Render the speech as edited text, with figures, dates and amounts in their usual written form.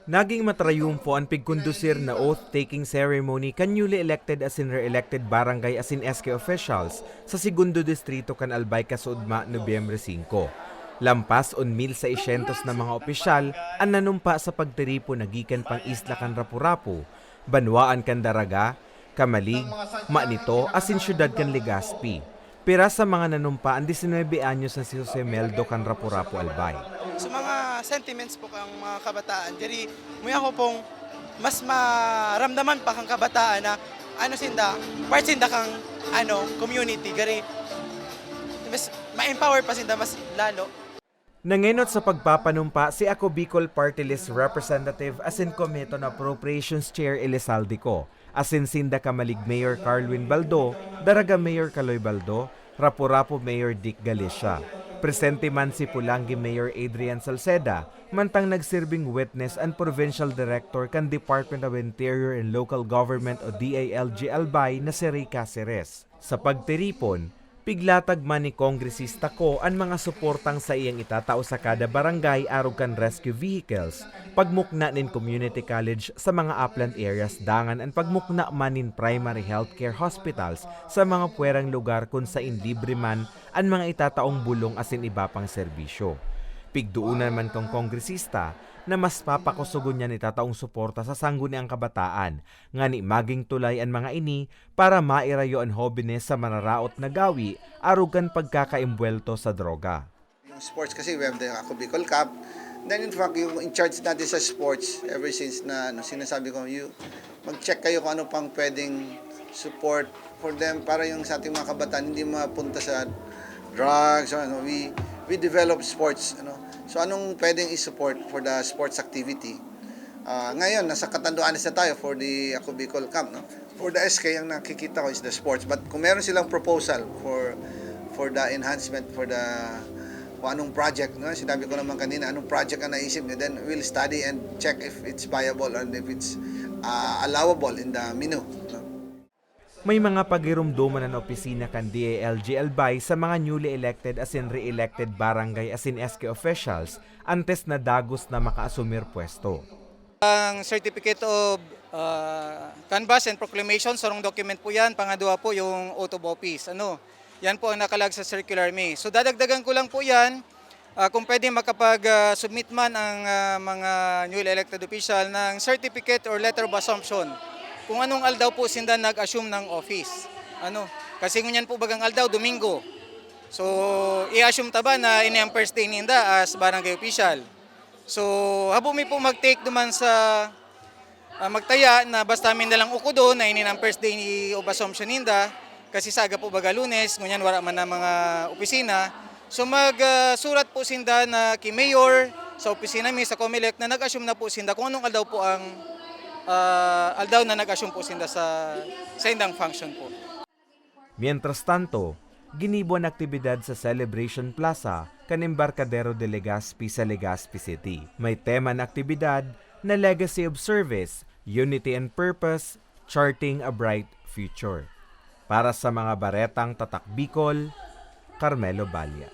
Naging matrayumfo ang pigkondusir na oath-taking ceremony kan newly elected as in re-elected barangay as in SK officials sa Segundo Distrito kan Albay Kasudma, Nobyembre 5. Lampas on 1,600 na mga opisyal ang nanumpa sa pagtiripo na gikan pang isla kan Rapu-Rapu, Banwaan kan Daraga, Kamalig, Manito asin syudad kan Legazpi. Pira sa mga nanumpa ang 19 anyos na si Jose Meldo kan Rapu-Rapu Albay. Sa mga sentiments po kang mga kabataan, jadi may ako pong mas maramdaman pa kang kabataan na part sinda kang community, gari mas ma-empower pa sinda mas lalo. Nangenot sa pagpapanumpa si Ako Bicol Party List Representative asin Komito na Appropriations Chair Elizaldico, asin Sinda Kamalig Mayor Carlwin Baldo, Daraga Mayor Kaloy Baldo, Rapu-Rapu Mayor Dick Galicia. Presente man si Pulangi Mayor Adrian Salceda, mantang nagsirbing witness and Provincial Director kan Department of Interior and Local Government o DILG Albay na si Ray Caceres. Sa pagtiripon, piglatag man ni kongresista ko ang mga suportang sa iyang itatao sa kada barangay arog kan rescue vehicles, pagmukna nin community college sa mga upland areas dangan ang pagmukna man nin primary healthcare hospitals sa mga puwerang lugar kung sa libre man ang mga itataong bulong asin iba pang serbisyo. Pigduunan man kong kongresista na mas papakusugon niya ni tataong suporta sa sangguniang kabataan nga ni maging tulay ang mga ini para mairayo ang hobines sa manaraot na gawi arugan pagkakaimbwelto sa droga. Yung sports kasi we have the Ako Bicol Cup. Then in fact, yung in charge natin sa sports ever since na sinasabi ko, mag-check kayo kung ano pang pwedeng support for them para yung sa ating mga kabataan hindi mapunta sa drugs. We develop sports. So anong pwedeng i-support for the sports activity? Ngayon, nasa Catanduanes na tayo for the Ako Bicol Cup. For the SK, ang nakikita ko is the sports. But kung meron silang proposal for the enhancement, for the kung anong project, sinabi ko naman kanina, anong project ang naisip nyo, then we'll study and check if it's viable and if it's allowable in the menu. May mga pagirumduman ng opisina kan DILG Albay sa mga newly elected as in re-elected barangay as in SK officials antes na dagos na makaasumir pwesto. Ang certificate of canvass and proclamation, sarong document po yan. Pangadua po yung oath of office. Yan po ang nakalag sa circular me. So dadagdagan ko lang po yan. Kung pwede makapag-submit man ang mga newly elected official ng certificate or letter of assumption. Kung anong aldaw po sinda nag-assume ng office. Kasi ngunyan po bagang aldaw, Domingo. So, i-assume taba na ini ang first day ninda as barangay official. So, habo mi po mag-take duman sa magtaya na basta min nalang ukudo na ini ang first day of assumption ninda. Kasi saga po baga Lunes, ngunyan wala man na mga opisina. So, magsurat po sinda na kay Mayor sa opisina mi sa Comelec na nag-assume na po sinda kung anong aldaw po ang aldaw na nag-assume po sinda sa indang function po. Mientras tanto, ginibo ang aktibidad sa Celebration Plaza kan Embarcadero de Legazpi sa Legazpi City. May tema ng aktibidad na Legacy of Service, Unity and Purpose, Charting a Bright Future. Para sa mga baretang Tatak Bicol, Carmelo Balya.